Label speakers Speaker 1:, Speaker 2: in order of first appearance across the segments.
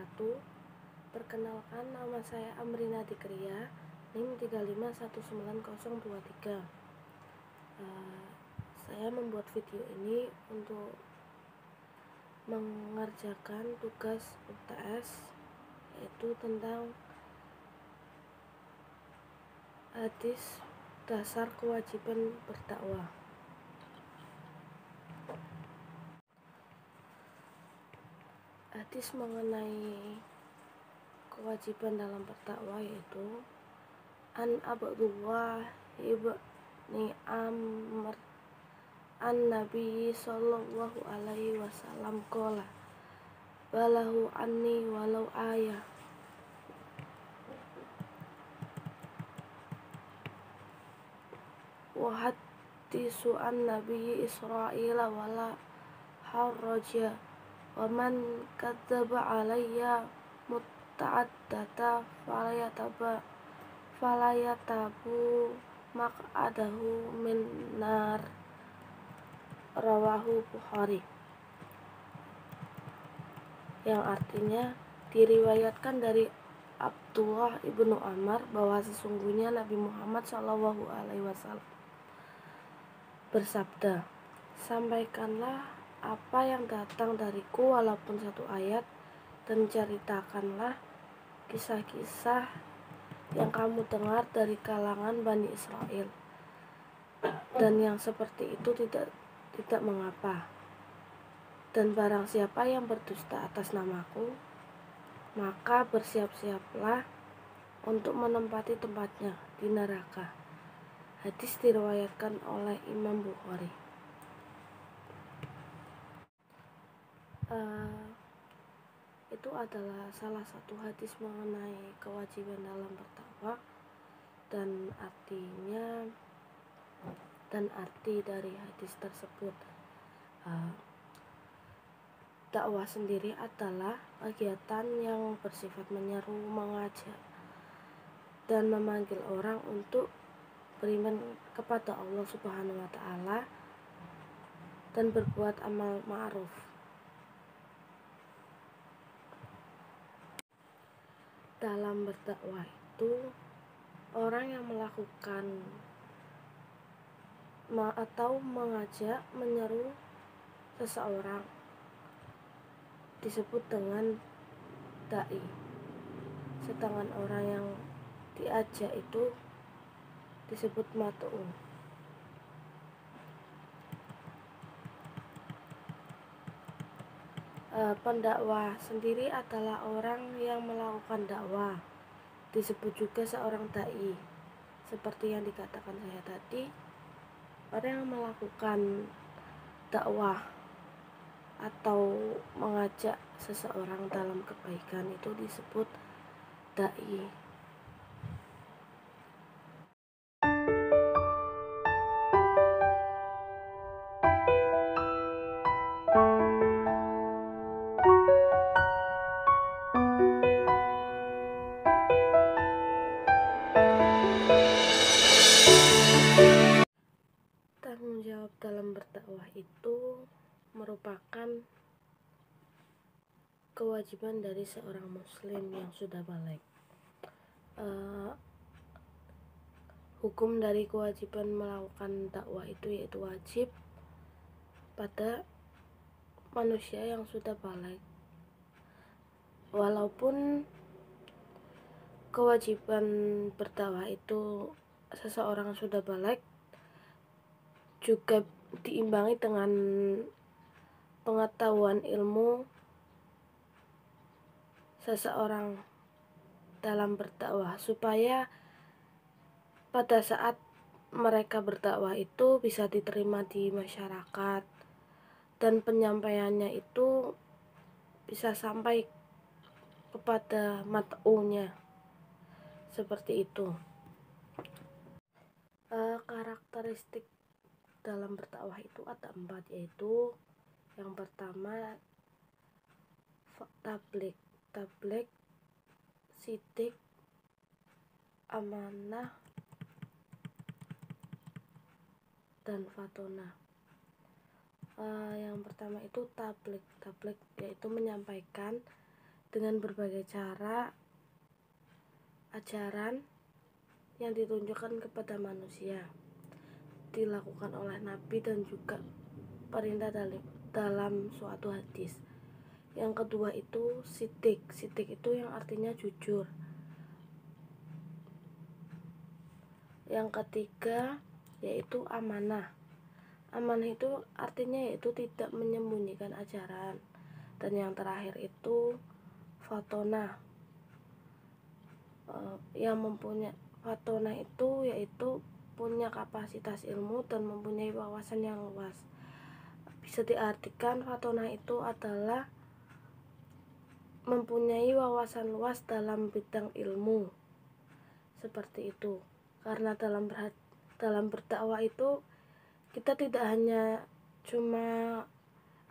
Speaker 1: wabarakatuh. Perkenalkan, nama saya Amrina Dikria, NIM 35190023. Saya membuat video ini untuk mengerjakan tugas UTS, yaitu tentang hadis dasar kewajiban berdakwah. Hadis mengenai kewajiban dalam berdakwah yaitu An Abdullah ibni Amr an Nabi sallallahu alaihi wasallam qala balahu anni walau ayah. Wa hadisu an Nabi Israil wala haraja wa man kadzaba alayya muta'addata falayatabu maq'adahu min nar, rawahu Bukhari. Yang artinya, diriwayatkan dari Abdullah ibnu Amr bahwa sesungguhnya Nabi Muhammad SAW bersabda, sampaikanlah apa yang datang dariku walaupun satu ayat, dan ceritakanlah kisah-kisah yang kamu dengar dari kalangan Bani Israel, dan yang seperti itu tidak mengapa. Dan barang siapa yang berdusta atas namaku, maka bersiap-siaplah untuk menempati tempatnya di neraka. Hadis diriwayatkan oleh Imam Bukhari. Itu adalah salah satu hadis mengenai kewajiban dalam berdakwah, dan arti dari hadis tersebut. Dakwah sendiri adalah kegiatan yang bersifat menyeru, mengajak, dan memanggil orang untuk beriman kepada Allah Subhanahu wa Ta'ala dan berbuat amal ma'ruf. Dalam berdakwah itu, orang yang melakukan atau mengajak, menyeru seseorang disebut dengan da'i, sedangkan orang yang diajak itu disebut mat'u. Pendakwah sendiri adalah orang yang melakukan dakwah, disebut juga seorang da'i. Seperti yang dikatakan saya tadi, orang yang melakukan dakwah atau mengajak seseorang dalam kebaikan itu disebut da'i. Tanggung jawab dalam berdakwah itu merupakan kewajiban dari seorang muslim yang sudah baligh. Hukum dari kewajiban melakukan dakwah itu yaitu wajib pada manusia yang sudah baligh. Walaupun kewajiban berdakwah itu seseorang sudah baligh juga diimbangi dengan pengetahuan ilmu seseorang dalam berdakwah, supaya pada saat mereka berdakwah itu bisa diterima di masyarakat dan penyampaiannya itu bisa sampai kepada mat'unya, seperti itu. Karakteristik dalam berdakwah itu ada 4, yaitu yang pertama tabligh, sidik, amanah, dan fatona. Yang pertama itu tabligh yaitu menyampaikan dengan berbagai cara ajaran yang ditunjukkan kepada manusia, dilakukan oleh Nabi dan juga perintah dalam suatu hadis. Yang kedua itu sidik. Sidik itu yang artinya jujur. Yang ketiga yaitu amanah. Amanah itu artinya yaitu tidak menyembunyikan ajaran. Dan yang terakhir itu fatona. Yang mempunyai fatona itu yaitu punya kapasitas ilmu dan mempunyai wawasan yang luas. Bisa diartikan fatona itu adalah mempunyai wawasan luas dalam bidang ilmu. Seperti itu. Karena dalam berdakwah itu kita tidak hanya cuma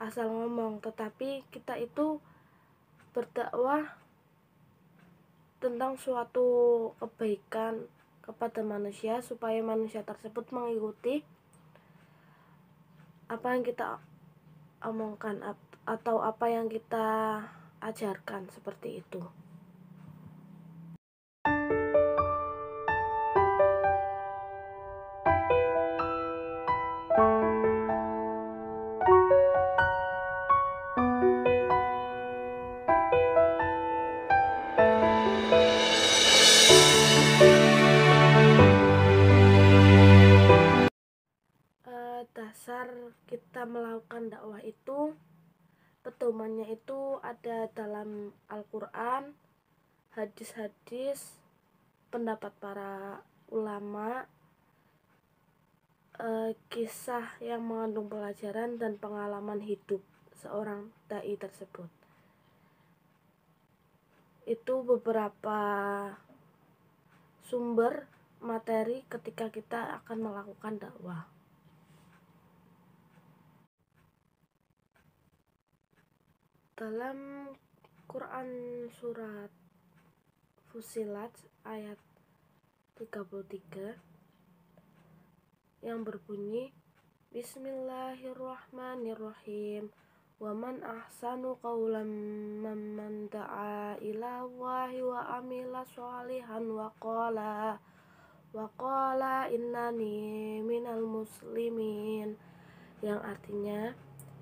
Speaker 1: asal ngomong, tetapi kita itu berdakwah tentang suatu kebaikan kepada manusia supaya manusia tersebut mengikuti apa yang kita omongkan atau apa yang kita ajarkan, seperti itu. Dasar kita melakukan dakwah itu, pedomannya itu ada dalam Al-Quran, hadis-hadis, pendapat para ulama, kisah yang mengandung pelajaran dan pengalaman hidup seorang dai tersebut. Itu beberapa sumber materi ketika kita akan melakukan dakwah. Dalam Quran surat Fussilat ayat 33 yang berbunyi Bismillahirrahmanirrahim. Wa man ahsanu qawlan mimman da'a ila Allahi wa amila sholihan wa qala innani minal muslimin, yang artinya,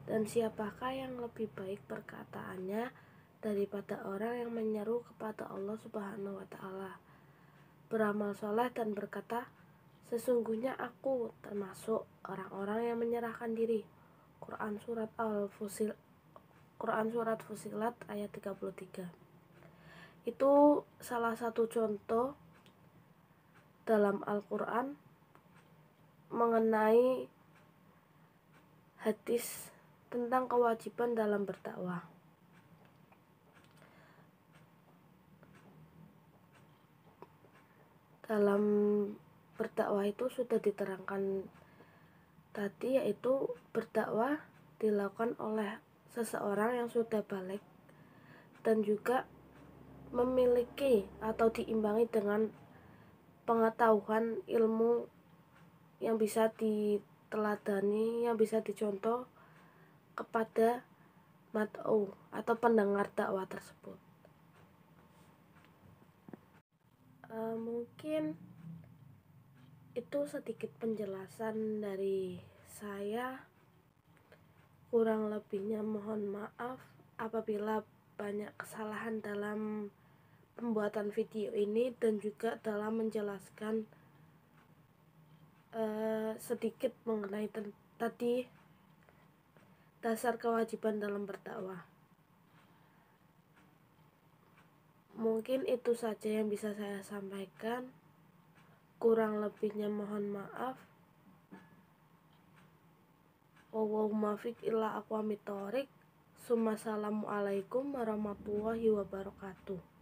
Speaker 1: dan siapakah yang lebih baik perkataannya daripada orang yang menyeru kepada Allah Subhanahu wa Ta'ala, beramal soleh dan berkata, sesungguhnya aku termasuk orang-orang yang menyerahkan diri. Quran surat Fussilat ayat 33. Itu salah satu contoh dalam Al-Quran mengenai hadis tentang kewajiban dalam berdakwah. Dalam berdakwah itu sudah diterangkan tadi, yaitu berdakwah dilakukan oleh seseorang yang sudah balik dan juga memiliki atau diimbangi dengan pengetahuan ilmu yang bisa diteladani, yang bisa dicontoh kepada mad'u atau pendengar dakwah tersebut. Mungkin itu sedikit penjelasan dari saya. Kurang lebihnya mohon maaf apabila banyak kesalahan dalam pembuatan video ini dan juga dalam menjelaskan sedikit mengenai tadi dasar kewajiban dalam berdakwah. Mungkin itu saja yang bisa saya sampaikan. Kurang lebihnya mohon maaf. Wallahu muwaffiq ila aqwamit thoriq. Assalamualaikum warahmatullahi wabarakatuh.